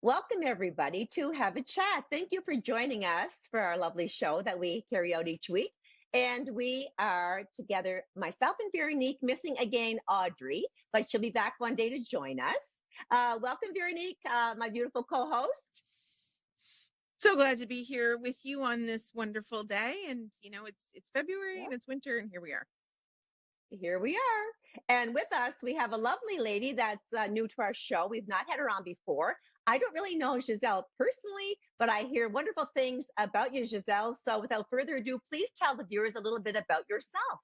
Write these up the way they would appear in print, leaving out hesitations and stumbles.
Welcome, everybody, to Have a Chat. Thank you for joining us for our lovely show that we carry out each week. And we are together, myself and Veronique, missing again Audrey, but she'll be back one day to join us. Welcome, Veronique, my beautiful co host. So glad to be here with you on this wonderful day. And, it's February and it's winter, and here we are. Here we are. And with us, we have a lovely lady that's new to our show. We've not had her on before. I don't really know Giselle personally, but I hear wonderful things about you, Giselle. So without further ado, please tell the viewers a little bit about yourself.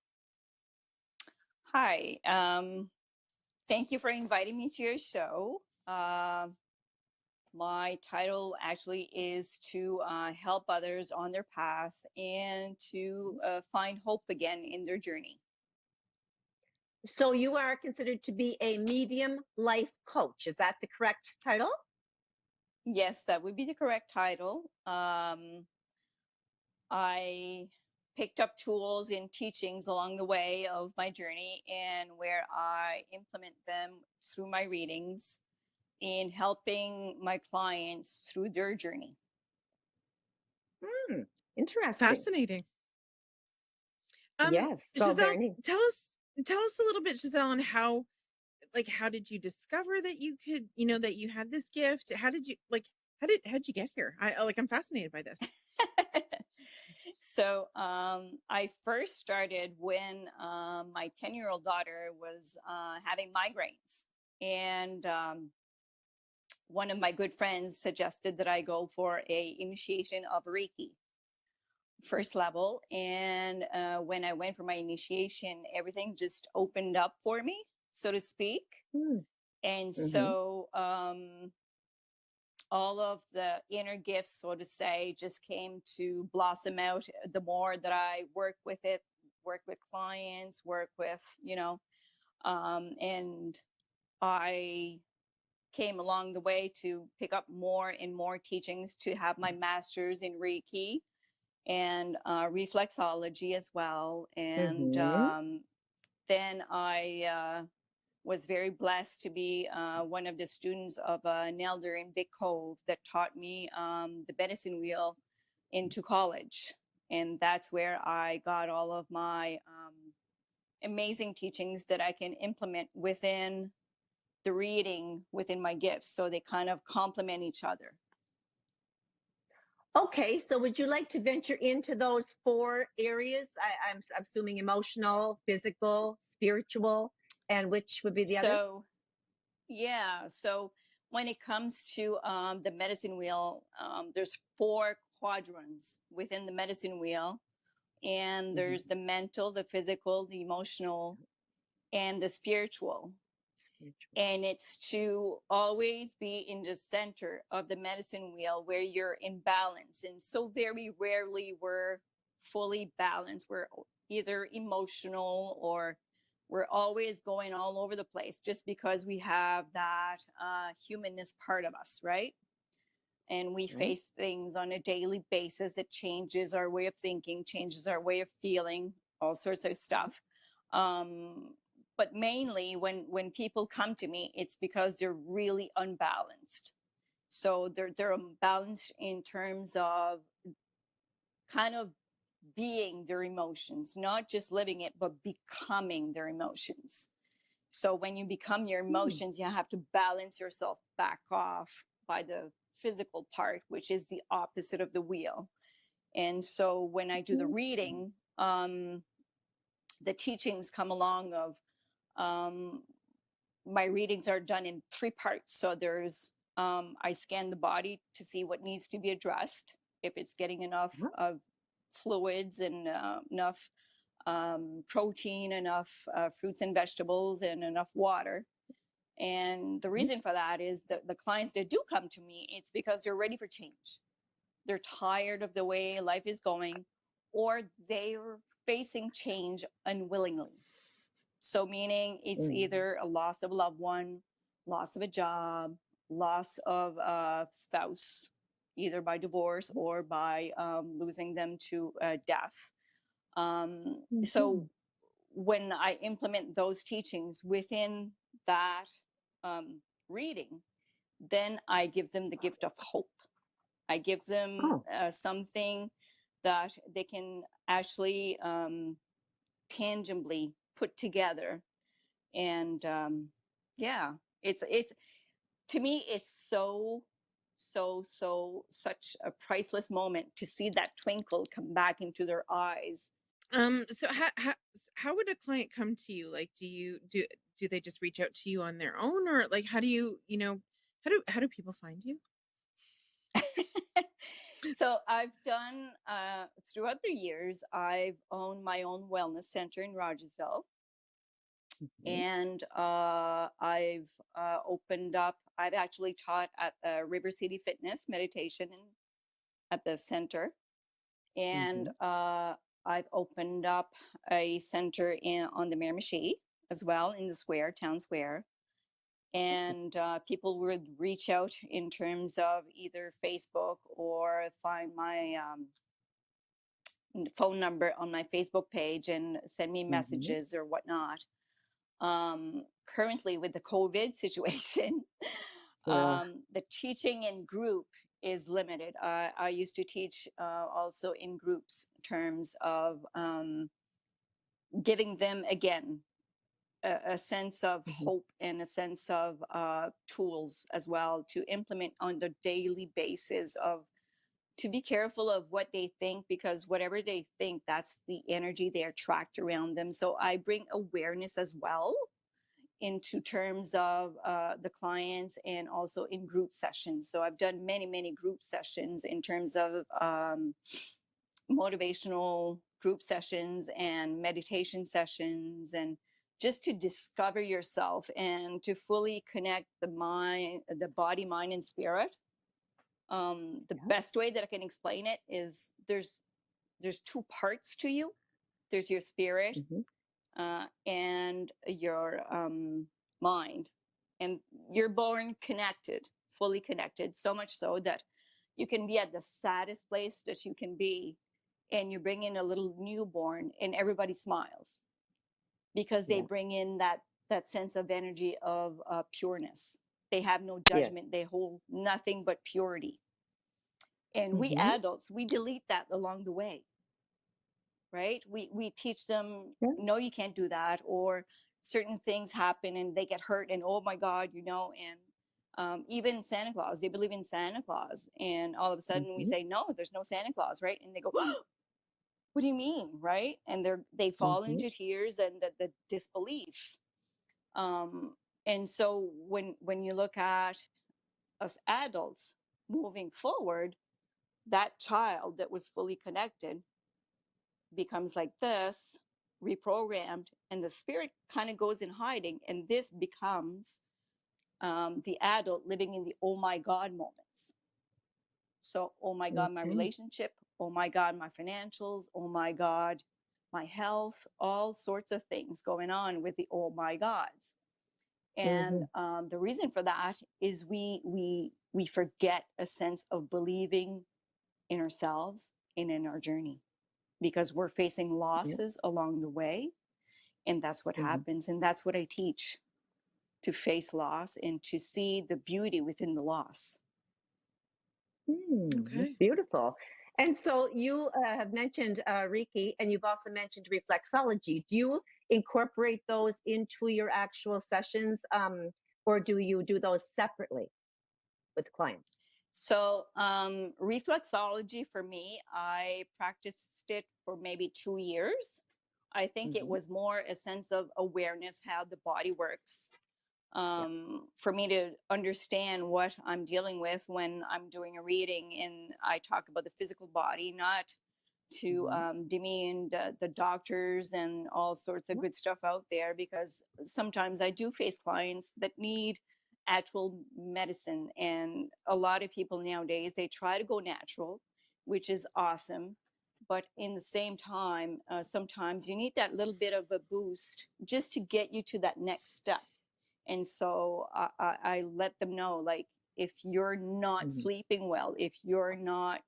Hi. Thank you for inviting me to your show. My title actually is to help others on their path and to find hope again in their journey. So you are considered to be a medium life coach. Is that the correct title? Yes, that would be the correct title. I picked up tools and teachings along the way of my journey, and where I implement them through my readings in helping my clients through their journey. Interesting. Fascinating. Yes. So Giselle, very neat. tell us a little bit, Giselle, on how did you discover that you could, that you had this gift? How'd you get here? I'm fascinated by this. So I first started when my 10-year-old daughter was having migraines. And one of my good friends suggested that I go for a initiation of Reiki, first level. And when I went for my initiation, everything just opened up for me, so to speak. And so all of the inner gifts, so to say, just came to blossom out the more that I work with clients, and I came along the way to pick up more and more teachings to have my master's in Reiki and Reflexology as well. And then I was very blessed to be one of the students of an elder in Big Cove that taught me the medicine wheel into college. And that's where I got all of my amazing teachings that I can implement within the reading, within my gifts. So they kind of complement each other. Okay, so would you like to venture into those four areas? I'm assuming emotional, physical, spiritual, and which would be the other? So when it comes to the medicine wheel, there's four quadrants within the medicine wheel. And there's the mental, the physical, the emotional, and the spiritual. And it's to always be in the center of the medicine wheel where you're in balance. And so very rarely we're fully balanced. We're either emotional or we're always going all over the place just because we have that humanness part of us, right? And we face things on a daily basis that changes our way of thinking, changes our way of feeling, all sorts of stuff. But mainly when people come to me, it's because they're really unbalanced. So they're unbalanced in terms of kind of being their emotions, not just living it, but becoming their emotions. So when you become your emotions, you have to balance yourself back off by the physical part, which is the opposite of the wheel. And so when I do the reading, the teachings come along of my readings are done in three parts. So there's I scan the body to see what needs to be addressed, if it's getting enough of fluids and enough protein, enough fruits and vegetables, and enough water. And the reason for that is that the clients that do come to me, it's because they're ready for change. They're tired of the way life is going, or they're facing change unwillingly. So meaning it's either a loss of a loved one, loss of a job, loss of a spouse, either by divorce or by losing them to death. So when I implement those teachings within that reading, then I give them the gift of hope. I give them Oh, something that they can actually tangibly put together. And yeah, it's to me, it's such a priceless moment to see that twinkle come back into their eyes. So how would a client come to you? Like, do they just reach out to you on their own, or like how do you, how do people find you? So I've done throughout the years, I've owned my own wellness center in Rogersville. mhm, And I've opened up, I've actually taught at the River City Fitness meditation at the center. And mhm. I've opened up a center on the Miramichi as well, in the square, town square. And people would reach out in terms of either Facebook or find my phone number on my Facebook page and send me Mhm. messages or whatnot. Currently, with the COVID situation, Yeah. the teaching in group is limited. I used to teach also in groups, in terms of giving them again a sense of Mhm. hope and a sense of tools as well to implement on the daily basis, of to be careful of what they think, because whatever they think, that's the energy they attract around them. So I bring awareness as well into terms of the clients, and also in group sessions. So I've done many group sessions in terms of motivational group sessions and meditation sessions, and just to discover yourself and to fully connect the mind, the body, mind, and spirit. The Yeah. best way that I can explain it is there's two parts to you. There's your spirit Mhm. and your mind. And you're born connected, fully connected, so much so that you can be at the saddest place that you can be, and you bring in a little newborn, and everybody smiles because they Yeah. bring in that sense of energy of pureness. They have no Yeah. judgment. They hold nothing but purity. And we Mhm. adults, we delete that along the way, right? We teach them, Yeah. no, you can't do that, or certain things happen and they get hurt, and oh my God, and even Santa Claus, they believe in Santa Claus, and all of a sudden we Mhm. say, no, there's no Santa Claus, right? And they go, what do you mean, right? And they fall Mhm. into tears and the disbelief. Um, and so when you look at us adults moving forward, that child that was fully connected becomes like this, reprogrammed, and the spirit kind of goes in hiding, and this becomes the adult living in the oh my God moments. So, oh my God, my Mhm. relationship, oh my God, my financials, oh my God, my health, all sorts of things going on with the oh my gods. And Mhm. the reason for that is we forget a sense of believing in ourselves and in our journey, because we're facing Yeah. losses along the way. And that's what Mhm. happens. And that's what I teach, to face loss and to see the beauty within the loss. That's Okay. beautiful. And so you have mentioned Reiki, and you've also mentioned reflexology. Do you incorporate those into your actual sessions, or do you do those separately with clients? So, reflexology for me, I practiced it for maybe 2 years. I think it Hmm. was more a sense of awareness, how the body works, Yeah. for me to understand what I'm dealing with when I'm doing a reading. And I talk about the physical body, not to Hmm. demean the doctors and all sorts of Yeah. good stuff out there, because sometimes I do face clients that need actual medicine. And a lot of people nowadays, they try to go natural, which is awesome. But in the same time, sometimes you need that little bit of a boost just to get you to that next step. And so I let them know, like, if you're not Hmm. sleeping well, if you're not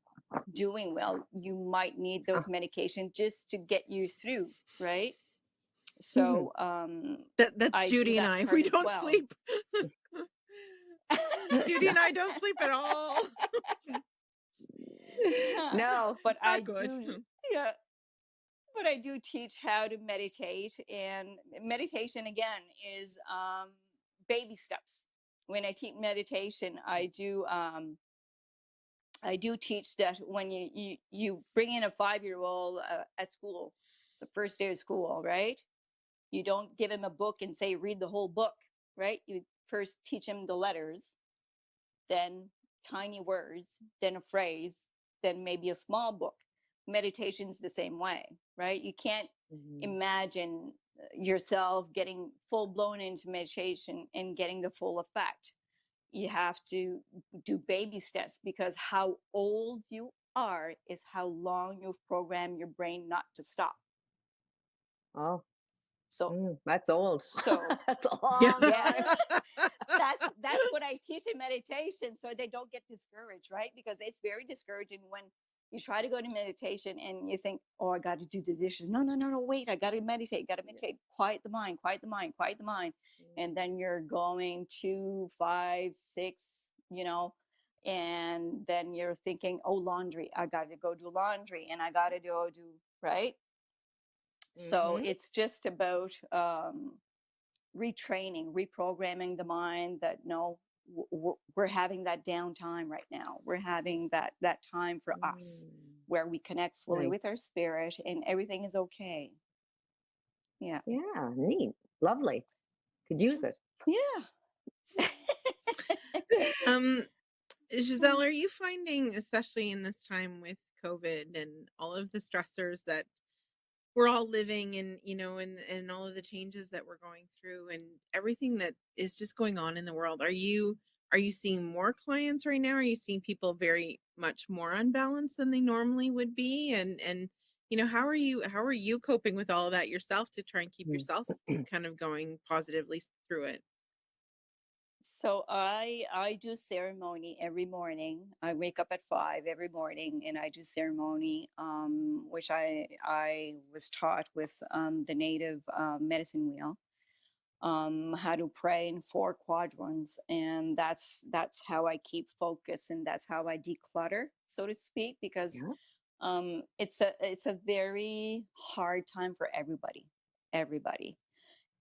doing well, you might need those medications just to get you through, right? Hmm. So That's I do Judy and that I. We part as don't well. sleep. Judy and I don't sleep at all. No. But It's not I good. do, yeah, but I do teach how to meditate. And meditation, again, is baby steps. When I teach meditation, I do teach that when you bring in a 5-year-old at school, the first day of school, right? You don't give him a book and say read the whole book, right? You first teach him the letters, then tiny words, then a phrase, then maybe a small book. Meditation's the same way, right? You can't Mhm. imagine yourself getting full blown into meditation and getting the full effect. You have to do baby steps, because how old you are is how long you've programmed your brain not to stop. Oh, So, that's old. so That's a Yeah. long yeah, time. that's what I teach in meditation, so they don't get discouraged, right? Because it's very discouraging when you try to go to meditation and you think, oh, I got to do the dishes. No, no, no, no, wait, I got to meditate, quiet the mind, quiet the mind, quiet the mind. And then you're going 2, 5, 6, and then you're thinking, oh, laundry, I got to go do laundry, and I got to go do, right? So Mhm. it's just about retraining, reprogramming the mind that no, we're having that downtime right now. We're having that time for us where we connect fully with Nice. our spirit and everything is okay. Yeah. Yeah, neat. Lovely. Could use it. Yeah. Giselle, are you finding, especially in this time with COVID and all of the stressors that we're all living in, and all of the changes that we're going through and everything that is just going on in the world, are you seeing more clients right now? Are you seeing people very much more unbalanced than they normally would be? And how are you coping with all of that yourself to try and keep Mm. yourself kind of going positively through it? So I do ceremony every morning. I wake up at 5 every morning and I do ceremony, which I was taught with the native medicine wheel, how to pray in 4 quadrants, and that's how I keep focus, and that's how I declutter, so to speak, because Yeah. it's a very hard time for everybody. Mhm.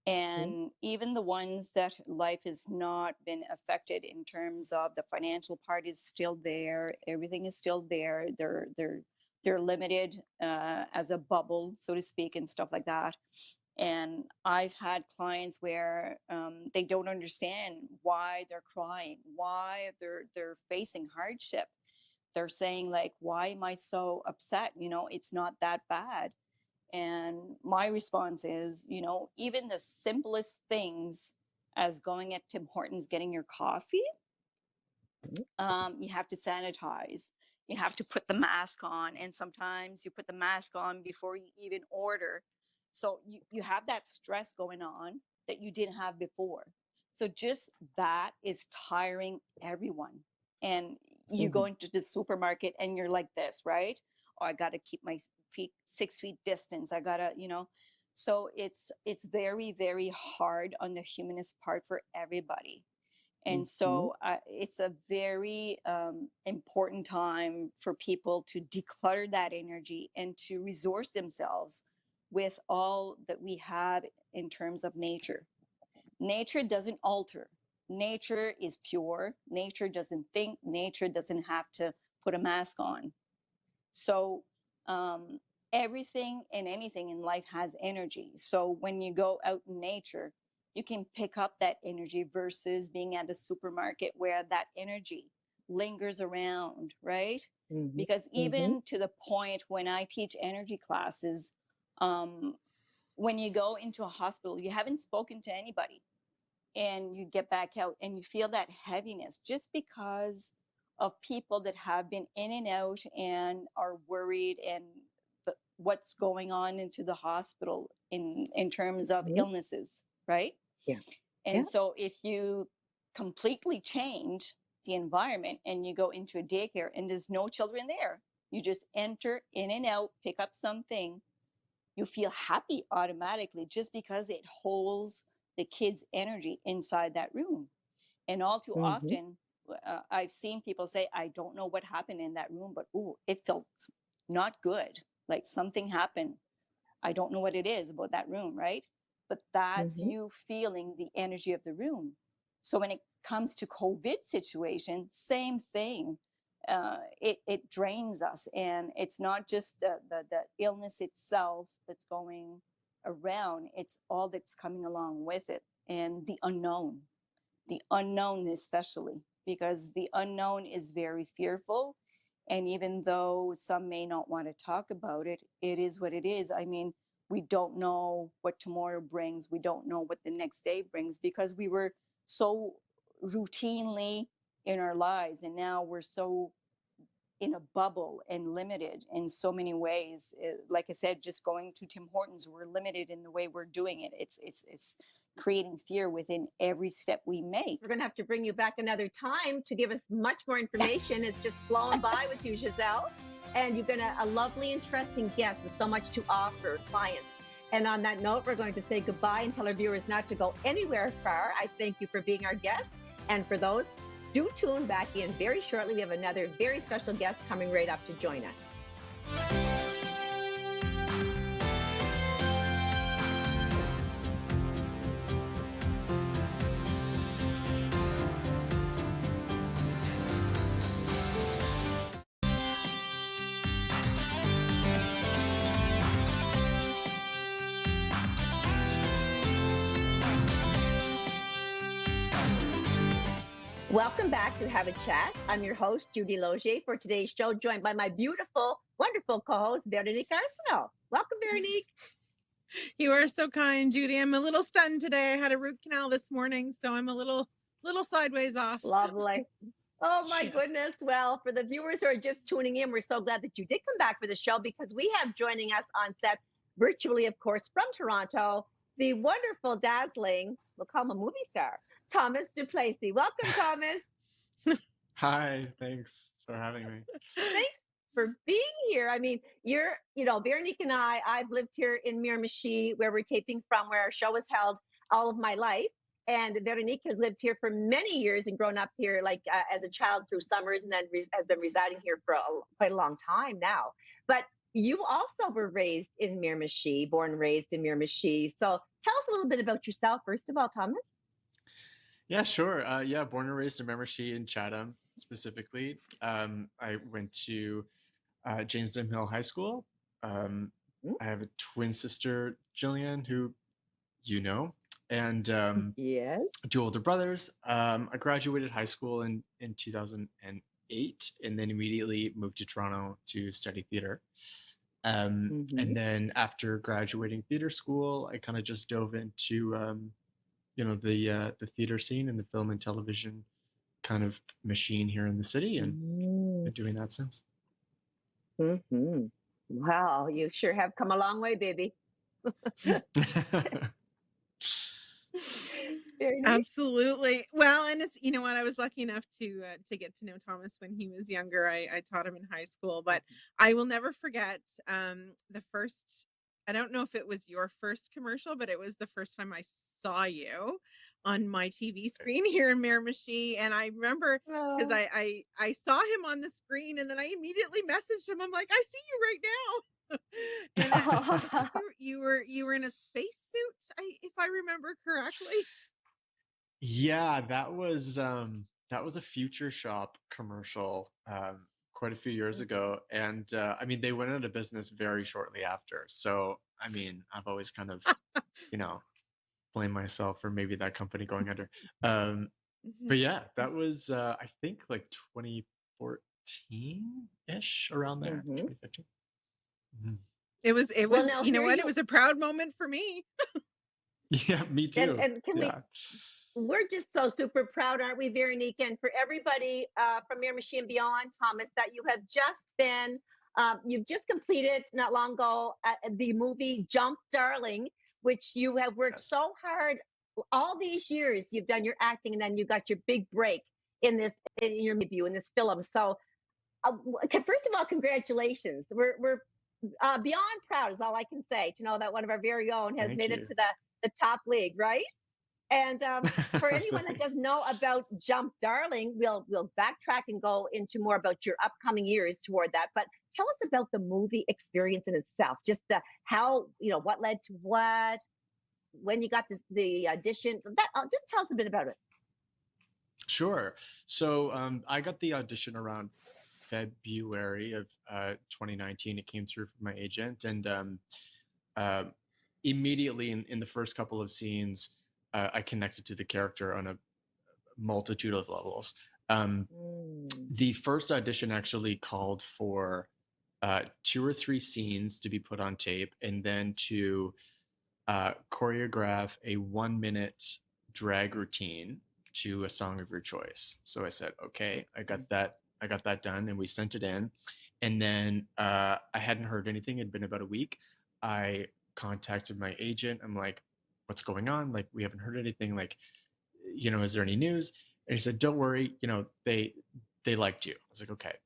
And even the ones that life has not been affected in terms of the financial part is still there, everything is still there, they're limited as a bubble, so to speak, and stuff like that. And I've had clients where they don't understand why they're crying, why they're facing hardship. They're saying like, why am I so upset? It's not that bad. And my response is, even the simplest things, as going at Tim Hortons, getting your coffee, you have to sanitize. You have to put the mask on. And sometimes you put the mask on before you even order. So you have that stress going on that you didn't have before. So just that is tiring everyone. And you go Mhm. into the supermarket and you're like this, right? Oh, I got to keep my feet 6 feet distance. I got to, so it's very, very hard on the humanist part for everybody. And Mhm. so it's a very important time for people to declutter that energy and to resource themselves with all that we have in terms of nature. Nature doesn't alter. Nature is pure. Nature doesn't think. Nature doesn't have to put a mask on. So everything and anything in life has energy. So when you go out in nature, you can pick up that energy versus being at a supermarket where that energy lingers around, right? Mhm. Because Mhm. even to the point when I teach energy classes, um, when you go into a hospital, you haven't spoken to anybody and you get back out and you feel that heaviness just because of people that have been in and out and are worried, and what's going on into the hospital in terms of Mhm. illnesses, right? Yeah. And Yeah. so if you completely change the environment and you go into a daycare and there's no children there, you just enter in and out, pick up something, you feel happy automatically just because it holds the kids' energy inside that room. And all too Mm-hmm. often, I've seen people say, I don't know what happened in that room, but ooh, it felt not good. Like something happened. I don't know what it is about that room, right? But that's Mm-hmm. you feeling the energy of the room. So when it comes to COVID situation, same thing. It drains us, and it's not just the illness itself that's going around. It's all that's coming along with it, and the unknown especially, because the unknown is very fearful. And even though some may not want to talk about it, it is what it is. I mean, we don't know what tomorrow brings. We don't know what the next day brings, because we were so routinely in our lives, and now we're so in a bubble and limited in so many ways. Like I said, just going to Tim Hortons, we're limited in the way we're doing it. It's creating fear within every step we make. We're going to have to bring you back another time to give us much more information. It's just flowing by with you, Giselle. And you've been a lovely, interesting guest with so much to offer clients. And on that note, we're going to say goodbye and tell our viewers not to go anywhere far. I thank you for being our guest. And for those, do tune back in very shortly. We have another very special guest coming right up to join us. Welcome back to Have a Chat. I'm your host, Judy Logier, for today's show, joined by my beautiful, wonderful co-host, Veronique Arsenault. Welcome, Veronique. You are so kind, Judy. I'm a little stunned today. I had a root canal this morning, so I'm a little sideways off. Lovely. Oh, my goodness. Well, for the viewers who are just tuning in, we're so glad that you did come back for the show, because we have joining us on set, virtually, of course, from Toronto, the wonderful, dazzling, we'll call him a movie star, Thomas Duplessis. Welcome, Thomas. Hi, thanks for having me. Thanks for being here. I mean, Veronique and I've lived here in Miramichi, where we're taping from, where our show is held all of my life. And Veronique has lived here for many years and grown up here, like as a child through summers, and then has been residing here for quite a long time now. But you also were raised in Miramichi, born and raised in Miramichi. So tell us a little bit about yourself, first of all, Thomas. Yeah, sure. Born and raised in Miramichi in Chatham, specifically. I went to Jamestown Hill High School. I have a twin sister, Jillian, who you know, and Yes. 2 older brothers. I graduated high school in 2008, and then immediately moved to Toronto to study theater. And then after graduating theater school, I kind of just dove into the theater scene and the film and television kind of machine here in the city, and been doing that since. Mm-hmm. Wow, you sure have come a long way, baby. Very nice. Absolutely. Well, and it's, you know what, I was lucky enough to get to know Thomas when he was younger. I taught him in high school, but I will never forget the first, I don't know if it was your first commercial, but it was the first time I saw you on my TV screen here in Miramichi. And I remember because I saw him on the screen, and then I immediately messaged him. I'm like, I see you right now. And I think you were in a spacesuit, if I remember correctly. Yeah, that was a Future Shop commercial quite a few years ago, and I mean, they went out of business very shortly after. So I mean, I've always kind of blamed myself for maybe that company going under. But yeah, that was I think like 2014-ish, around there, 2015. It was, Well, now, you know here what? you- It was a proud moment for me. Yeah, me too. And can Yeah. we're just so super proud, aren't we, Veronique? And for everybody from Miramichi and beyond, Thomas, that you have just been, you've just completed not long ago the movie Jump Darling, which you have worked Yes. so hard all these years. You've done your acting, and then you got your big break in your debut in this film. So, first of all, congratulations. We're beyond proud is all I can say, to know that one of our very own has Thank made you. it to the top league, right? And for anyone that doesn't know about Jump Darling, we'll backtrack and go into more about your upcoming years toward that. But tell us about the movie experience in itself. Just how, what led to what, when you got the audition. Just tell us a bit about it. Sure. So I got the audition around February of 2019. It came through from my agent, and uh, immediately in the first couple of scenes, I connected to the character on a multitude of levels. The first audition actually called for 2 or 3 scenes to be put on tape, and then to choreograph a 1-minute drag routine to a song of your choice. So I said, okay, I got that done, and we sent it in. And then I hadn't heard anything. It'd been about a week. I contacted my agent. I'm like, what's going on? Like, we haven't heard anything. Like, is there any news? And he said, don't worry, they liked you. I was like, okay.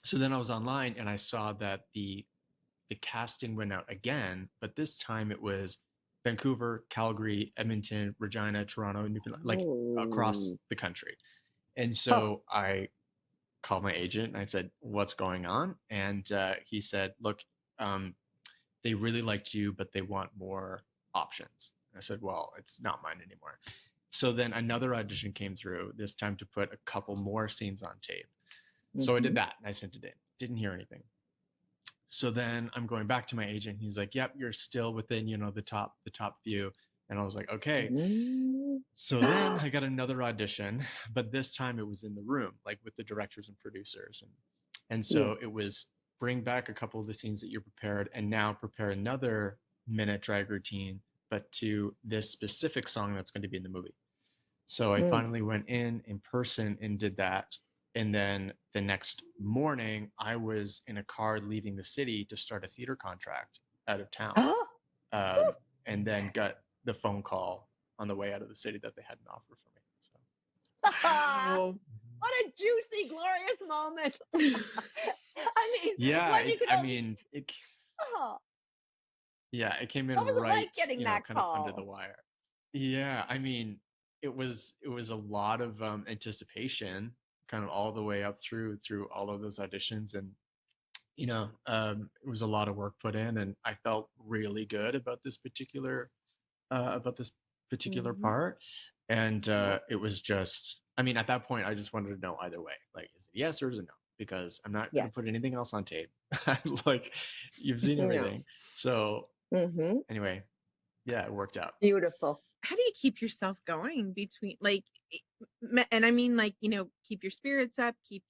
So then I was online and I saw that the casting went out again, but this time it was Vancouver, Calgary, Edmonton, Regina, Toronto, Newfoundland, like across the country. And so I called my agent and I said, what's going on? And he said, look, they really liked you, but they want more options. I said, well, it's not mine anymore. So then another audition came through, this time to put a couple more scenes on tape. So I did that and I sent it in. Didn't hear anything. So then I'm going back to my agent. He's like, yep, you're still within, the top few. And I was like, okay. So then I got another audition, but this time it was in the room, like with the directors and producers. And so it was bring back a couple of the scenes that you prepared and now prepare another minute drag routine, but to this specific song that's going to be in the movie. So I finally went in person and did that. And then the next morning, I was in a car leaving the city to start a theater contract out of town. And then got the phone call on the way out of the city that they had an offer for me. So. Wow. What a juicy, glorious moment. I mean, yeah, when you could only... it came in what was it right, like getting that kind call? of under the wire. Yeah, I mean, it was a lot of anticipation, kind of all the way up through all of those auditions, and it was a lot of work put in, and I felt really good about this particular part. And it was just, I mean, at that point, I just wanted to know either way, like, is it yes or is it no? Because I'm not going to put anything else on tape. Like, you've seen everything. So anyway, yeah, it worked out. Beautiful. How do you keep yourself going between, like, and I mean, like, keep your spirits up, keep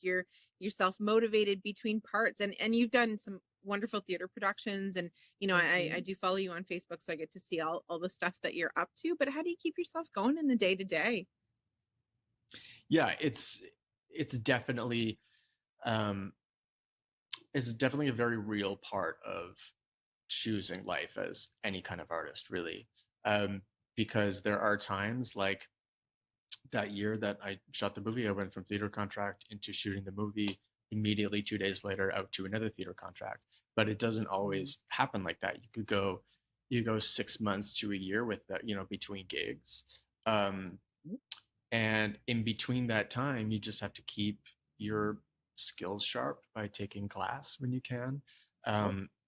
yourself motivated between parts, and you've done some wonderful theater productions, and I do follow you on Facebook, so I get to see all the stuff that you're up to. But how do you keep yourself going in the day to day? Yeah, it's definitely a very real part of choosing life as any kind of artist, really. Because there are times, like that year that I shot the movie, I went from theater contract into shooting the movie, immediately 2 days later out to another theater contract. But it doesn't always happen like that. You go 6 months to a year with that, between gigs. And in between that time, you just have to keep your skills sharp by taking class when you can,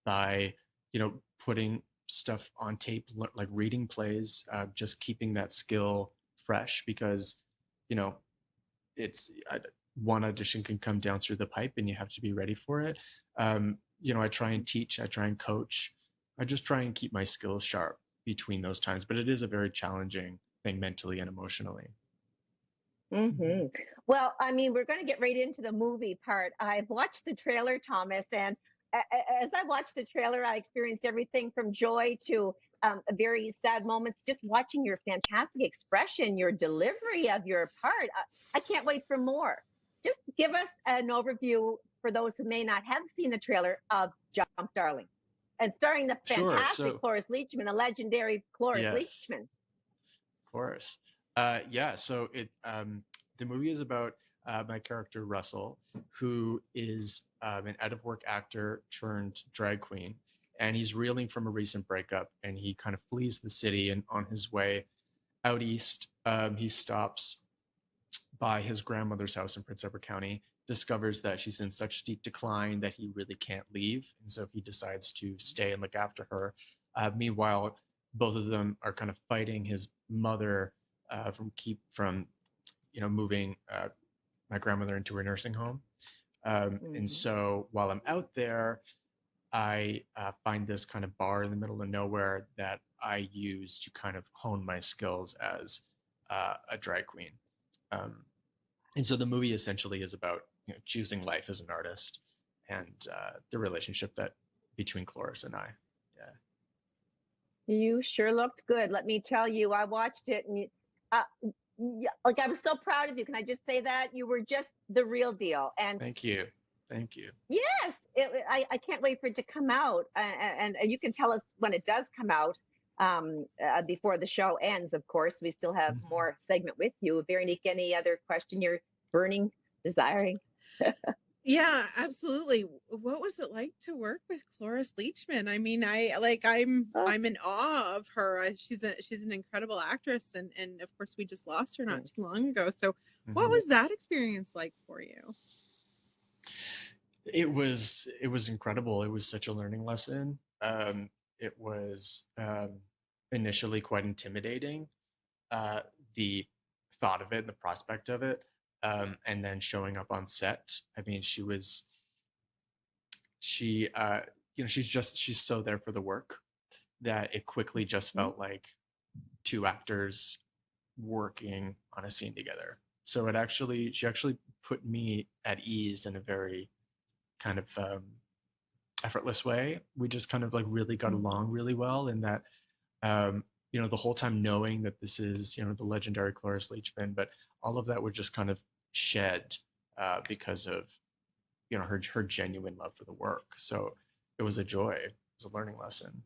by, putting stuff on tape, like reading plays, just keeping that skill fresh, because, it's one audition can come down through the pipe and you have to be ready for it. I try and teach, I try and coach, I just try and keep my skills sharp between those times, but it is a very challenging thing mentally and emotionally. Well, I mean, we're going to get right into the movie part. I've watched the trailer, Thomas, and as I watched the trailer, I experienced everything from joy to very sad moments. Just watching your fantastic expression, your delivery of your part, I can't wait for more. Just give us an overview for those who may not have seen the trailer of Jump Darling, and starring the fantastic Cloris Leachman, the legendary Cloris Leachman. Of course. So the movie is about my character Russell, who is an out-of-work actor turned drag queen, and he's reeling from a recent breakup, and he kind of flees the city, and on his way out east. He stops by his grandmother's house in Prince Edward County, discovers that she's in such steep decline that he really can't leave. And so he decides to stay and look after her. Meanwhile, both of them are kind of fighting his mother from moving my grandmother into her nursing home. And so while I'm out there, I find this kind of bar in the middle of nowhere that I use to kind of hone my skills as a drag queen. And so the movie essentially is about choosing life as an artist and the relationship that between Cloris and I. Yeah. You sure looked good. Let me tell you, I watched it and like I was so proud of you. Can I just say that you were just the real deal? And thank you. Thank you. Yes, I can't wait for it to come out, and you can tell us when it does come out before the show ends. Of course, we still have more segment with you. Veronique, any other question you're burning, desiring? Yeah, absolutely. What was it like to work with Cloris Leachman? I mean, I'm in awe of her. She's an incredible actress, and of course we just lost her not too long ago. So, what was that experience like for you? It was incredible. It was such a learning lesson. It was initially quite intimidating, the thought of it, the prospect of it, and then showing up on set. I mean, she's so there for the work that it quickly just felt like two actors working on a scene together. So she actually put me at ease in a very kind of effortless way. We just kind of like really got along really well, in that the whole time knowing that this is the legendary Cloris Leachman, but all of that would just kind of shed because of her genuine love for the work. So it was a joy. It was a learning lesson.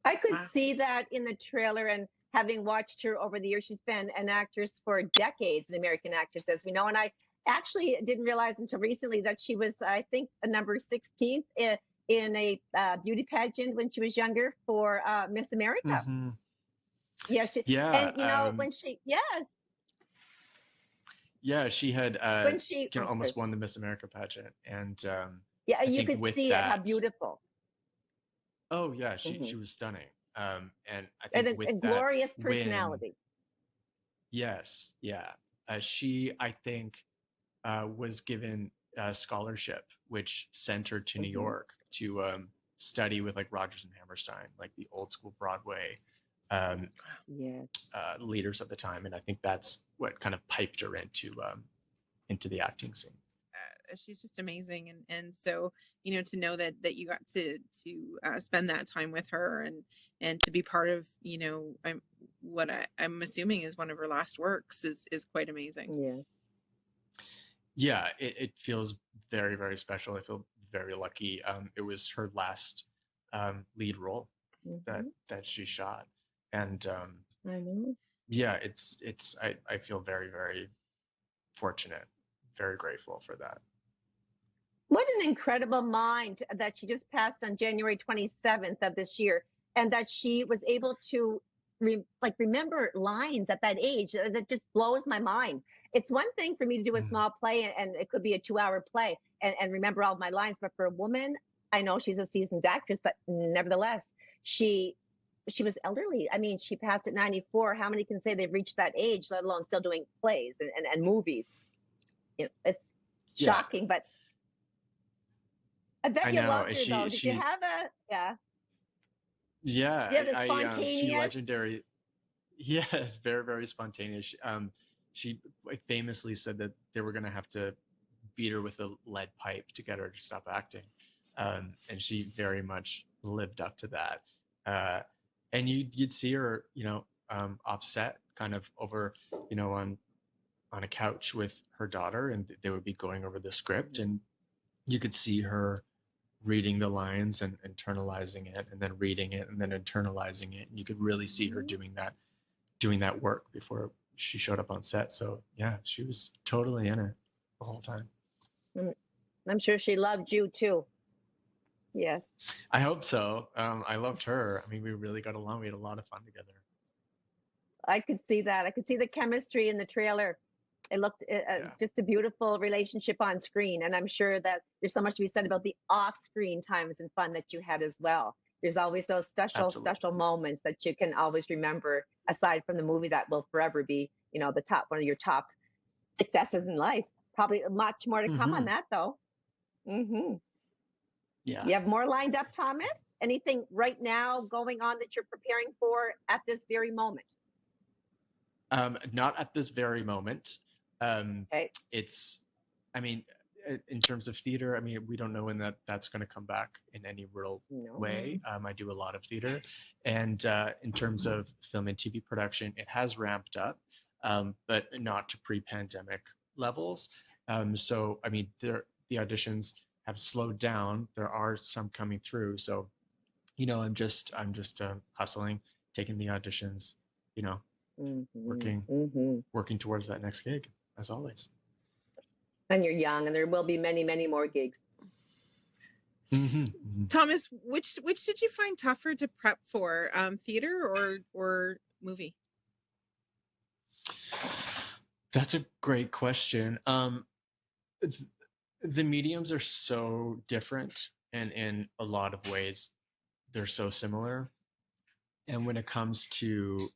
I could see that in the trailer, and having watched her over the years, she's been an actress for decades, an American actress, as we know. And I actually didn't realize until recently that she was, I think, a number 16th in a beauty pageant when she was younger for Miss America. Yeah, and when she she had when she almost won the Miss America pageant, and you could see it, how beautiful. Oh yeah, she was stunning, and I think a glorious personality. Yes, yeah, she, I think, was given a scholarship which sent her to New York to study with like Rodgers and Hammerstein, like the old school Broadway leaders at the time, and I think that's what kind of piped her into the acting scene. She's just amazing, and so to know that you got to spend that time with her and to be part of I'm assuming is one of her last works is quite amazing. Yes. Yeah, it feels very, very special. I feel very lucky. It was her last lead role that she shot, and I know. Yeah, I feel very, very fortunate, very grateful for that. What an incredible mind that she just passed on January 27th of this year, and that she was able to remember lines at that age. That just blows my mind. It's one thing for me to do a small play, and it could be a 2-hour play, and remember all my lines. But for a woman, I know she's a seasoned actress, but nevertheless, she was elderly. I mean, she passed at 94. How many can say they've reached that age, let alone still doing plays and movies? It's shocking, but I bet you loved her, though. Did you have a Yeah, spontaneous? she legendary. Yes, very, very spontaneous. She famously said that they were going to have to beat her with a lead pipe to get her to stop acting, and she very much lived up to that. And you'd see her, offset, kind of over, on a couch with her daughter, and they would be going over the script, and you could see her reading the lines and internalizing it, and then reading it and then internalizing it. And you could really see her doing that work before she showed up on set. So yeah, she was totally in it the whole time. I'm sure she loved you too. Yes. I hope so. I loved her. I mean, we really got along. We had a lot of fun together. I could see that. I could see the chemistry in the trailer. It looked just a beautiful relationship on screen. And I'm sure that there's so much to be said about the off-screen times and fun that you had as well. There's always those special, Absolutely. special moments that you can always remember, aside from the movie that will forever be, the top, one of your top successes in life. Probably much more to come on that, though. Mm-hmm. Yeah. You have more lined up, Thomas? Anything right now going on that you're preparing for at this very moment? Not at this very moment. Okay. In terms of theater, we don't know when that's going to come back in any real way. I do a lot of theater, and in terms of film and TV production, it has ramped up, but not to pre-pandemic levels. The auditions have slowed down. There are some coming through, so I'm just hustling, taking the auditions, working towards that next gig, as always. And you're young, and there will be many, many more gigs. Thomas, which did you find tougher to prep for, theater or movie? That's a great question. The mediums are so different, and in a lot of ways they're so similar. And when it comes to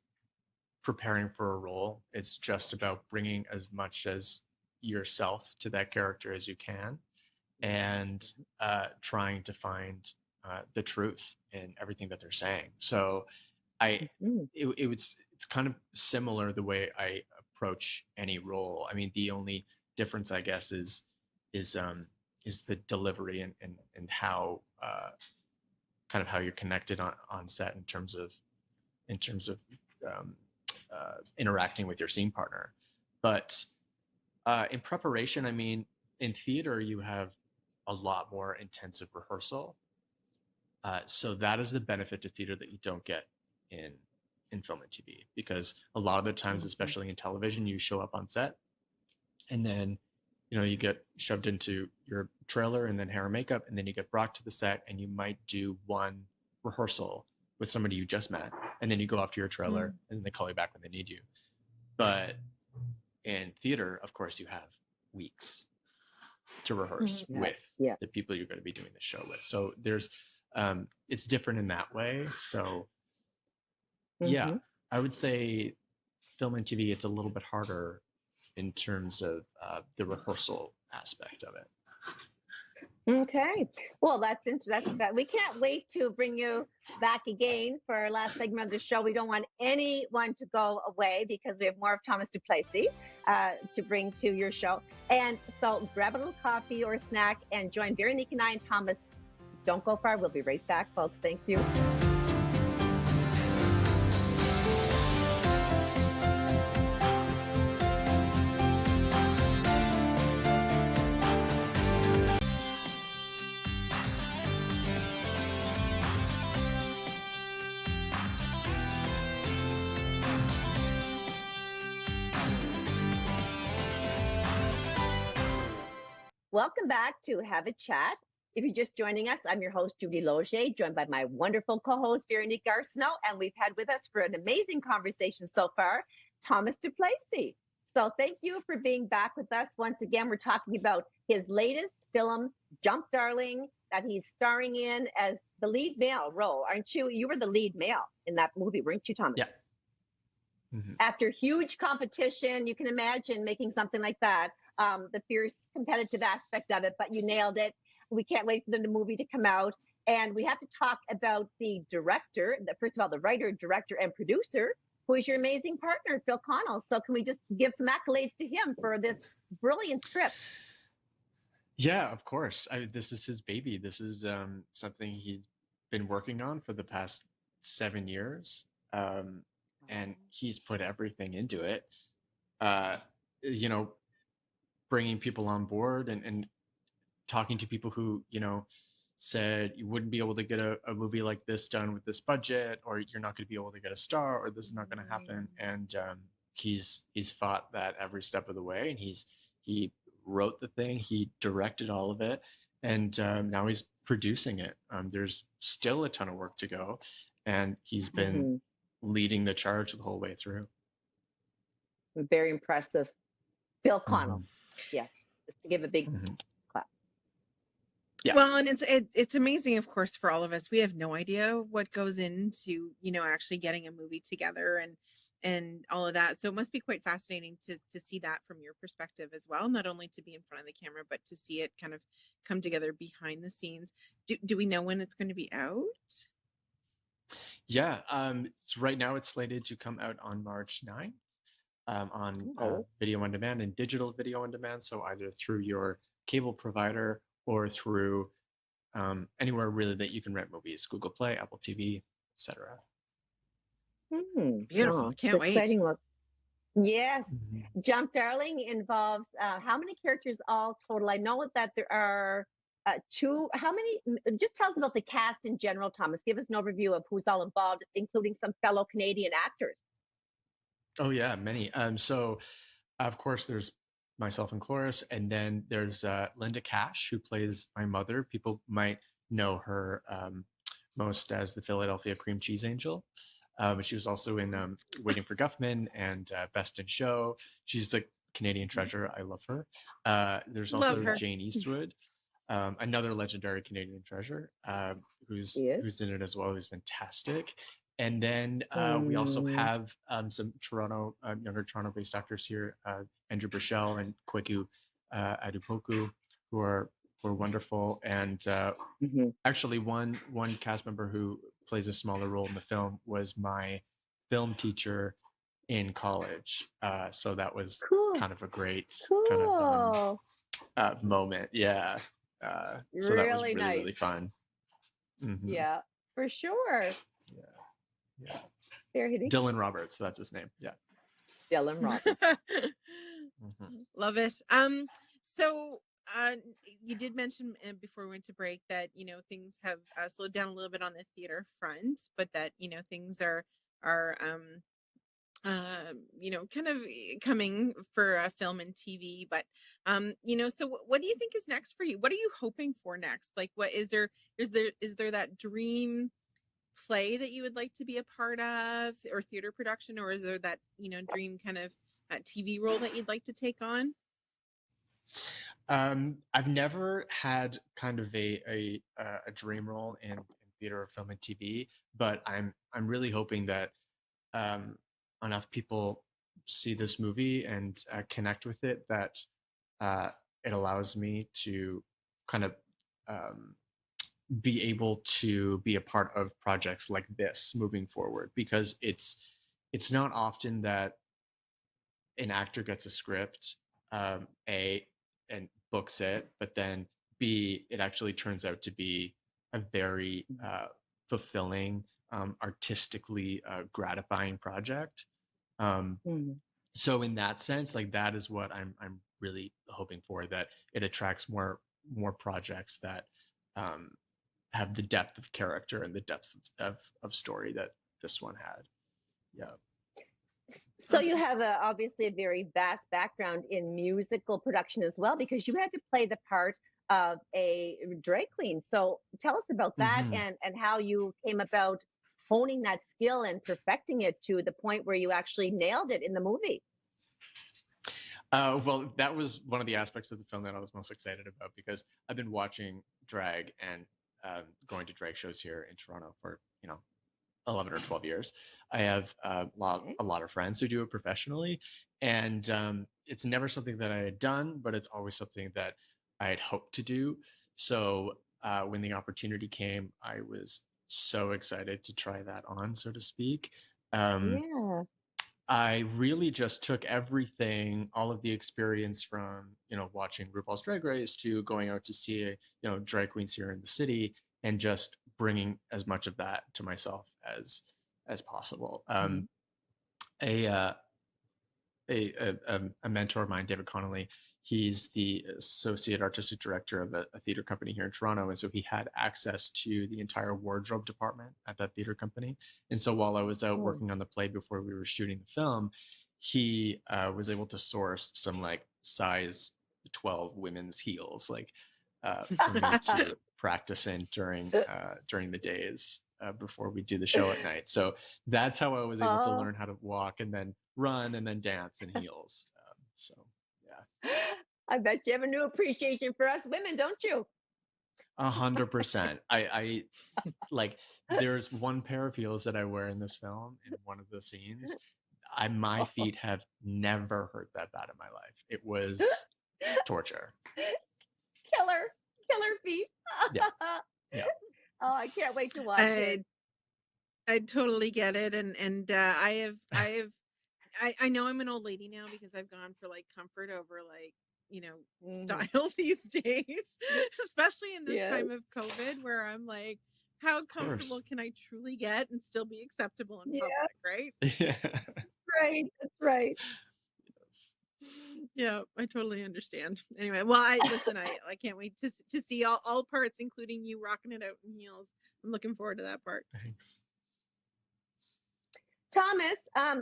preparing for a role, it's just about bringing as much as yourself to that character as you can, and trying to find the truth in everything that they're saying. So it's kind of similar the way I approach any role. The only difference, I guess, is the delivery and how kind of how you're connected on set in terms of interacting with your scene partner. But in preparation, in theater, you have a lot more intensive rehearsal. So that is the benefit to theater that you don't get in film and TV, because a lot of the times, especially in television, you show up on set and then you get shoved into your trailer and then hair and makeup, and then you get brought to the set and you might do one rehearsal with somebody you just met, and then you go off to your trailer and then they call you back when they need you. But in theater, of course, you have weeks to rehearse with the people you're going to be doing the show with. So there's it's different in that way. So I would say film and TV, it's a little bit harder in terms of the rehearsal aspect of it. Okay. Well, that's we can't wait to bring you back again for our last segment of the show. We don't want anyone to go away, because we have more of Thomas Duplessis to bring to your show. And so grab a little coffee or a snack and join Veronique and I and Thomas. Don't go far. We'll be right back, folks. Thank you. Welcome back to Have a Chat. If you're just joining us, I'm your host, Judy Logier, joined by my wonderful co-host, Veronique Arsenault, and we've had with us for an amazing conversation so far, Thomas Duplessis. So thank you for being back with us. Once again, we're talking about his latest film, Jump Darling, that he's starring in as the lead male role. Aren't you? You were the lead male in that movie, weren't you, Thomas? Yeah. After huge competition, you can imagine making something like that. The fierce competitive aspect of it, but you nailed it. We can't wait for the movie to come out. And we have to talk about the director, first of all, the writer, director, and producer, who is your amazing partner, Phil Connell. So can we just give some accolades to him for this brilliant script? Yeah, of course. This is his baby. This is something he's been working on for the past 7 years. And he's put everything into it. Bringing people on board and talking to people who, said you wouldn't be able to get a movie like this done with this budget, or you're not going to be able to get a star, or this is not going to happen. And he's fought that every step of the way, and he wrote the thing, he directed all of it, and now he's producing it. There's still a ton of work to go, and he's been leading the charge the whole way through. Very impressive. Phil Connell. Mhm. Yes. Just to give a big Mhm. clap. Yeah. Well, and it's amazing, of course, for all of us. We have no idea what goes into, actually getting a movie together and all of that. So it must be quite fascinating to see that from your perspective as well, not only to be in front of the camera, but to see it kind of come together behind the scenes. Do we know when it's going to be out? Yeah. So right now it's slated to come out on March 9th, on Oh, video on demand and digital video on demand. So either through your cable provider or through anywhere really that you can rent movies, Google Play, Apple TV, etc. Beautiful. oh, it's Can't wait. exciting look. Yes. Mhm. Jump Darling involves how many characters all total? I know that there are two. How many? Just tell us about the cast in general, Thomas. Give us an overview of who's all involved, including some fellow Canadian actors. Oh yeah, many. So of course there's myself and Cloris, and then there's Linda Cash who plays my mother. People might know her most as the Philadelphia Cream Cheese Angel, but she was also in Waiting for Guffman and Best in Show. She's a Canadian treasure. I love her. There's Love also her. Jane Eastwood, another legendary Canadian treasure, who's Yes. in it as well, who's fantastic. And then we also Mm, have some Toronto, younger Toronto-based actors here, Andrew Burchell and Kweku Adupoku, who are wonderful. And mhm. actually, one cast member who plays a smaller role in the film was my film teacher in college. So that was Cool. kind of a great kind of Cool. moment. Yeah. So that was Really really, nice. really fun. Hmm. Yeah, for sure. Yeah. Yeah. Very neat. Dylan Roberts. That's his name. Yeah. Dylan Roberts. Hmm. Love it. So uh, you did mention before we went to break that things have slowed down a little bit on the theater front, but that things are kind of coming for film and TV. But so what do you think is next for you? What are you hoping for next? Like, what is there that dream play that you would like to be a part of, or theater production, or is there that dream kind of TV role that you'd like to take on? I've never had kind of a dream role in theater or film and TV, but I'm really hoping that um, enough people see this movie and connect with it that uh, it allows me to kind of um, be able to be a part of projects like this moving forward, because it's not often that an actor gets a script, a and books it, but then b it actually turns out to be a very fulfilling, artistically gratifying project. Um, Mhm. so in that sense, like that is what I'm really hoping for, that it attracts more projects that um, have the depth of character and the depth of story that this one had. Yeah. So you Awesome. have obviously a very vast background in musical production as well, because you had to play the part of a drag queen. So tell us about that, Hmm. and how you came about honing that skill and perfecting it to the point where you actually nailed it in the movie. Well, that was one of the aspects of the film that I was most excited about, because I've been watching drag and going to drag shows here in Toronto for 11 or 12 years. I have Okay. a lot of friends who do it professionally, and it's never something that I had done, but it's always something that I had hoped to do. So when the opportunity came, I was so excited to try that on, so to speak. Um, Yeah. I really just took everything, all of the experience from, watching RuPaul's Drag Race to going out to see, drag queens here in the city, and just bringing as much of that to myself as possible. Mhm. A, uh, a mentor of mine, David Connolly, he's the associate artistic director of a theater company here in Toronto. And so he had access to the entire wardrobe department at that theater company. And so while I was out Oh. working on the play before we were shooting the film, he was able to source some like size 12 women's heels, like for me to practice in during the days before we do the show at night. So that's how I was able to Oh, learn how to walk. And then run and then dance in heels. So yeah. I bet you have a new appreciation for us women, don't you? 100%. I like there's one pair of heels that I wear in this film in one of the scenes. My feet have never hurt that bad in my life. It was torture. Killer feet. Yeah. Yeah. Oh, I can't wait to watch it. I totally get it, and I know I'm an old lady now because I've gone for like comfort over like style these days, especially in this Yes. time of COVID where I'm like, how Of comfortable course. can I truly get and still be acceptable in Yeah. public, right? Yeah. Right. That's right. Yeah, I totally understand. Anyway, well, I can't wait to see all parts, including you rocking it out in heels. I'm looking forward to that part. Thanks. Thomas,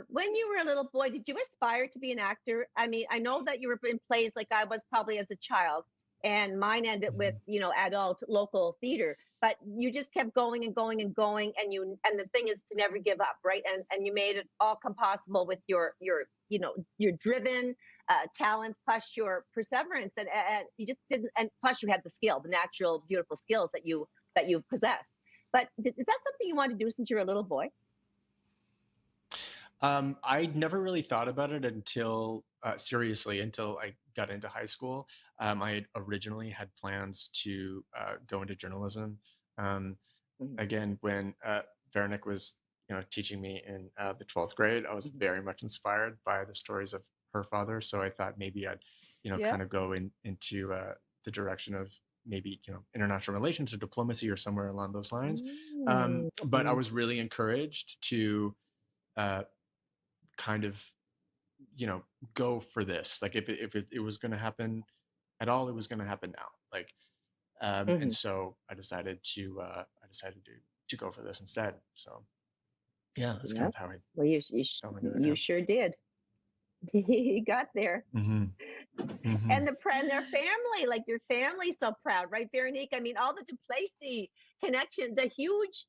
when you were a little boy, did you aspire to be an actor? I mean, I know that you were in plays like I was probably as a child, and mine ended with, adult local theater, but you just kept going and going and going, and the thing is to never give up, right? And you made it all come possible with your driven talent plus your perseverance, and you just didn't, and plus you had the skill, the natural, beautiful skills that you possess. But is that something you wanted to do since you were a little boy? I never really thought about it until seriously until I got into high school. I had originally had plans to go into journalism. Again, when Veronique was teaching me in the 12th grade, I was very much inspired by the stories of her father. So I thought maybe I'd Yeah. kind of go into the direction of maybe international relations or diplomacy or somewhere along those lines. But I was really encouraged to kind of go for this. Like if it was going to happen at all, it was going to happen now. Like and so I decided to go for this instead. So yeah, that's kind of how I Well, you fell sure did. You got there. into And their family, like your family's so proud, right, Veronique? I mean, all the Duplessis connection, the huge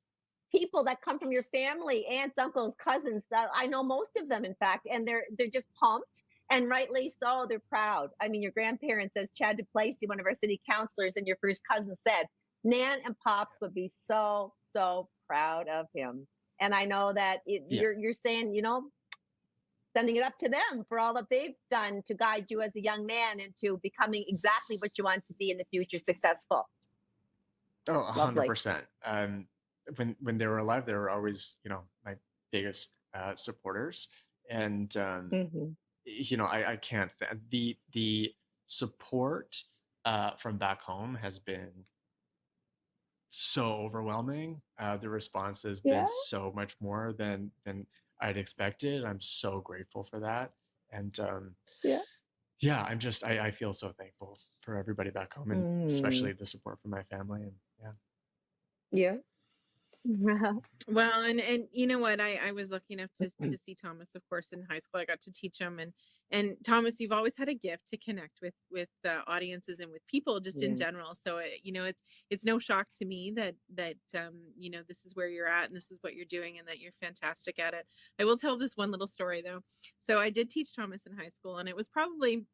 people that come from your family, aunts, uncles, cousins. That I know most of them, in fact, and they're just pumped, and rightly so. They're proud. I mean, your grandparents, as Chad Duplessis, one of our city councilors, and your first cousin said, Nan and Pops would be so proud of him. And I know that you're saying, sending it up to them for all that they've done to guide you as a young man into becoming exactly what you want to be in the future, successful. Oh, Lovely. 100%. When they were alive, they were always, my biggest supporters. And I can't. The support from back home has been so overwhelming. The response has been so much more than I'd expected. I'm so grateful for that. And I feel so thankful for everybody back home, and especially the support from my family. And yeah. Well, and you know what? I was lucky enough to see Thomas, of course, in high school. I got to teach him, and Thomas, you've always had a gift to connect with audiences and with people just in general. So it's no shock to me that this is where you're at and this is what you're doing and that you're fantastic at it. I will tell this one little story though. So I did teach Thomas in high school, and it was probably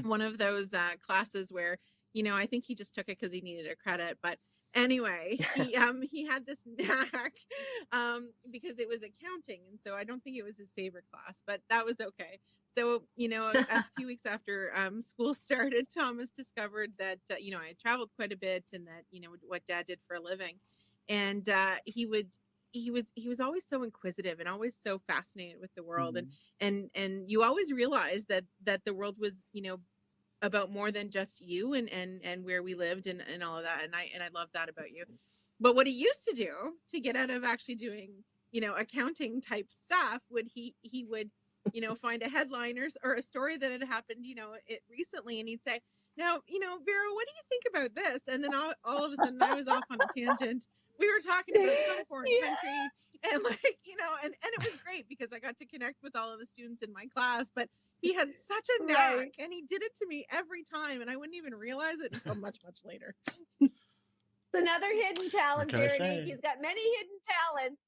one of those classes where I think he just took it because he needed a credit, but. Anyway, he had this knack because it was accounting, and so I don't think it was his favorite class, but that was okay. So a few weeks after school started, Thomas discovered that I had traveled quite a bit, and that what Dad did for a living, and he was always so inquisitive and always so fascinated with the world, and you always realized that the world was about more than just you and where we lived and all of that. And I love that about you. But what he used to do to get out of actually doing, accounting type stuff he would, find a headline or a story that had happened, it recently. And he'd say, now, Vera, what do you think about this? And then all of a sudden I was off on a tangent. We were talking about some foreign country and and it was great because I got to connect with all of the students in my class, but he had such a knack and he did it to me every time and I wouldn't even realize it until much later. It's another hidden talent, What can I Veronique. say? He's got many hidden talents.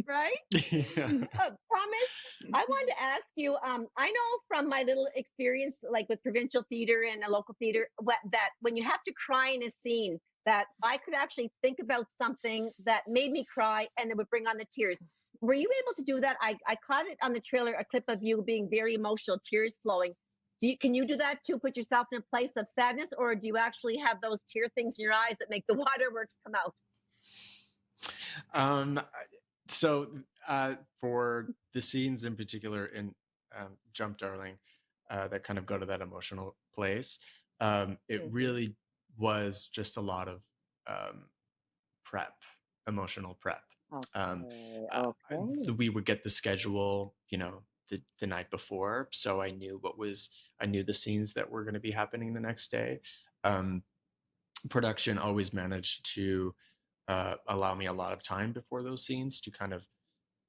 right? Yeah. Thomas, I wanted to ask you. I know from my little experience, like with provincial theater and a local theater, that when you have to cry in a scene, that I could actually think about something that made me cry, and it would bring on the tears. Were you able to do that? I caught it on the trailer, a clip of you being very emotional, tears flowing. Can you do that too? Put yourself in a place of sadness, or do you actually have those tear things in your eyes that make the waterworks come out? Um, so for the scenes in particular in Jump Darling that kind of go to that emotional place, it Hmm. really was just a lot of um, prep, emotional prep. Um, Okay. uh, Okay. we would get the schedule, the night before, so I knew the scenes that were going to be happening the next day. Um, Production always managed to allow me a lot of time before those scenes to kind of,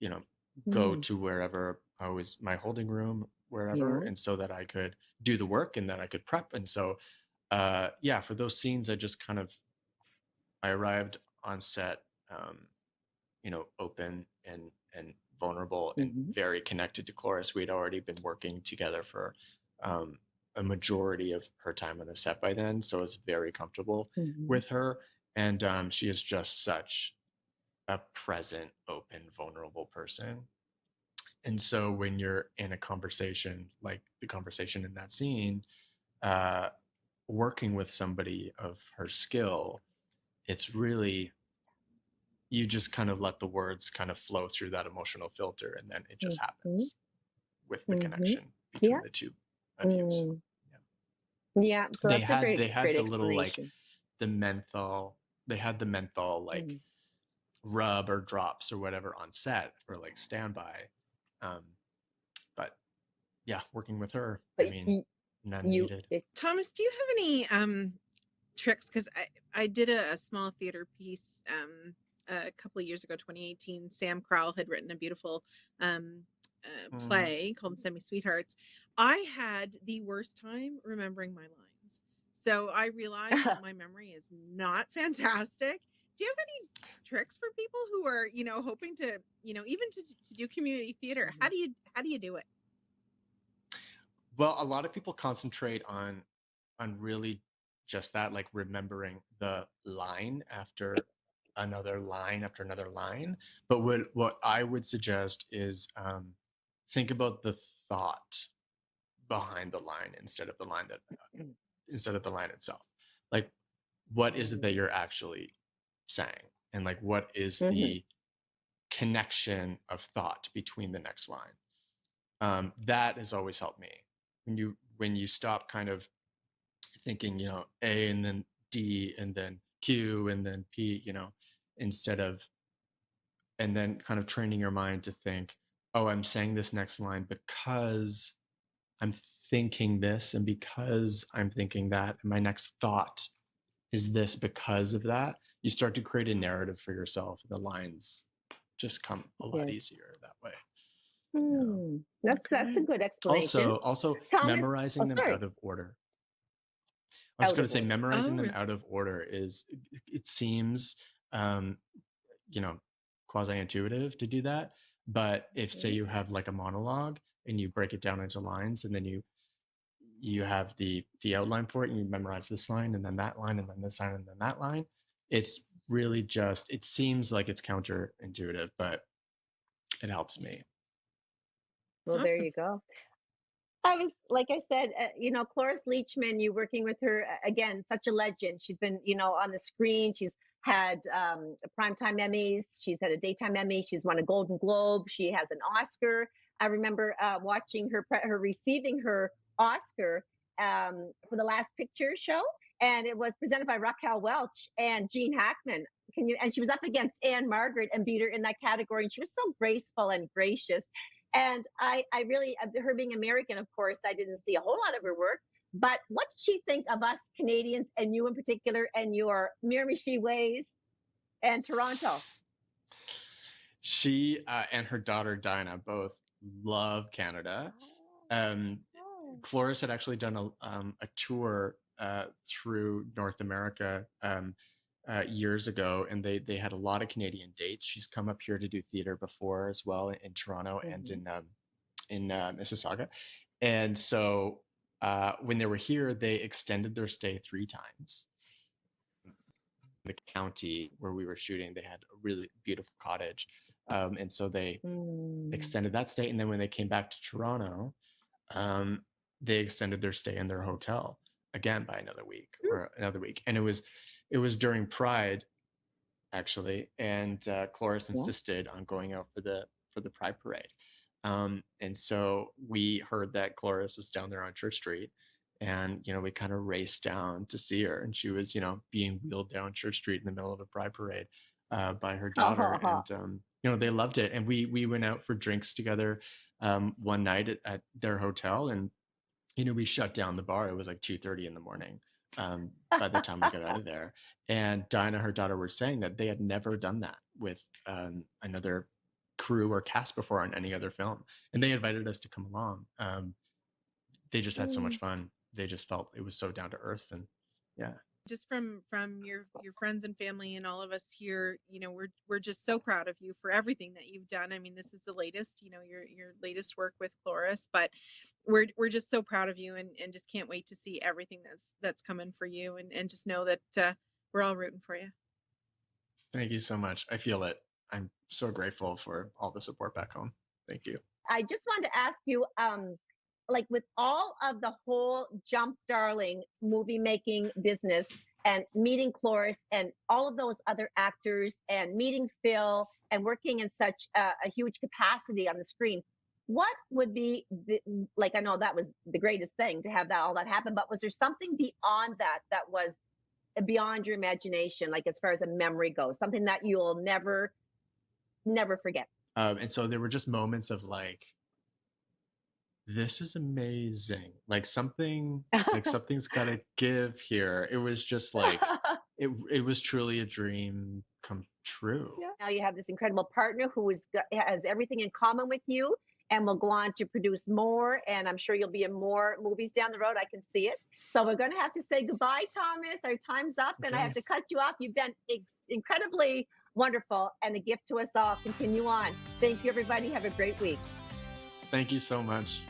you know, go Mm. to wherever I was, my holding room, wherever, Yeah. and so that I could do the work and that I could prep. And so, yeah, for those scenes, I arrived on set, open and vulnerable and Hmm. very connected to Cloris. We'd already been working together for um, a majority of her time on the set by then, so I was very comfortable Hmm. with her. And she is just such a present, open, vulnerable person. And so when you're in a conversation like the conversation in that scene, uh, working with somebody of her skill, it's really, you just kind of let the words kind of flow through that emotional filter, and then it just Hmm. happens with the Hmm. connection between Yeah. the two of you. So Mm. yeah. Yeah. So that's a very They had great the little like explanation. the menthol, they had the menthol like Mm. rub or drops or whatever on set for like standby. Um, but yeah, working with her, I But mean, none you, needed. Thomas, do you have any tricks? Because I did a small theater piece a couple of years ago, 2018. Sam Crowell had written a beautiful um, Mm. play called Semi Sweethearts. I had the worst time remembering my lines. So I realized that my memory is not fantastic. Do you have any tricks for people who are, hoping to, even to do community theater? Mhm. How do you do it? Well, a lot of people concentrate on really just that, like remembering the line after another line. But what I would suggest is think about the thought behind the line instead of the line itself. Like, what is it that you're actually saying, and like, what is Mhm. the connection of thought between the next line? That has always helped me when you stop kind of thinking, A and then D and then Q and then P, instead of, and then kind of training your mind to think, oh, I'm saying this next line because I'm thinking this, and because I'm thinking that, and my next thought is this because of that. You start to create a narrative for yourself. The lines just come a lot Yes. easier that way. Yeah. That's a Okay. good explanation. Also Thomas, oh, memorizing them sorry, out of order. I was out going to of say order. memorizing Oh, them really? out of order is, it seems, um, you know, quasi intuitive to do that. But if, say, Mhm. you have like a monologue and you break it down into lines, and then you have the outline for it, and you memorize this line and then that line and then this line and then that line, it's really just, it seems like it's counterintuitive, but it helps me. Well, there Awesome. you go. I was, like I said, Cloris Leachman, you working with her again, such a legend. She's been, on the screen. She's had primetime Emmys. She's had a daytime Emmy. She's won a Golden Globe. She has an Oscar. I remember watching her receiving her Oscar for the Last Picture show, and it was presented by Raquel Welch and Gene Hackman. And she was up against Anne Margaret and beat her in that category. And she was so graceful and gracious. And I really, her being American, of course, I didn't see a whole lot of her work. But what did she think of us Canadians, and you in particular, and your Miramichi ways and Toronto? She and her daughter Dinah both love Canada. Um, Oh. Cloris had actually done a tour through North America, years ago, and they had a lot of Canadian dates. She's come up here to do theater before as well in Toronto and Mhm. in Mississauga. And so when they were here, they extended their stay 3 times. The county where we were shooting, they had a really beautiful cottage, and so they Mm. extended that stay. And then when they came back to Toronto, um, they extended their stay in their hotel again by another week Mm. or another week. And it was during Pride actually, and Cloris Yeah. insisted on going out for the Pride parade. And so we heard that Cloris was down there on Church Street, and we kind of raced down to see her, and she was being wheeled down Church Street in the middle of a Pride parade by her daughter, and they loved it. And we went out for drinks together one night at their hotel, and we shut down the bar. It was like 2:30 in the morning by the time we got out of there. And Dinah, her daughter, were saying that they had never done that with another crew or cast before on any other film. And they invited us to come along. They just had so much Mm. fun. They just felt it was so down to earth. And yeah. Just from your friends and family and all of us here, we're just so proud of you for everything that you've done. I mean, this is the latest, your latest work with Cloris, but we're just so proud of you, and just can't wait to see everything that's coming for you, and just know that we're all rooting for you. Thank you so much. I feel it. I'm so grateful for all the support back home. Thank you. I just wanted to ask you, like with all of the whole Jump Darling movie making business and meeting Cloris and all of those other actors and meeting Phil and working in such a huge capacity on the screen, what would be like, I know that was the greatest thing to have all that happen, but was there something beyond that that was beyond your imagination, like as far as a memory goes, something that you'll never forget? And so there were just moments of like, this is amazing. Like something's gotta give here. It was just like it was truly a dream come true. Yeah. Now you have this incredible partner who has everything in common with you and will go on to produce more. And I'm sure you'll be in more movies down the road. I can see it. So we're going to have to say goodbye, Thomas. Our time's up, and I have to cut you off. You've been incredibly wonderful and a gift to us all. Continue on. Thank you, everybody. Have a great week. Thank you so much.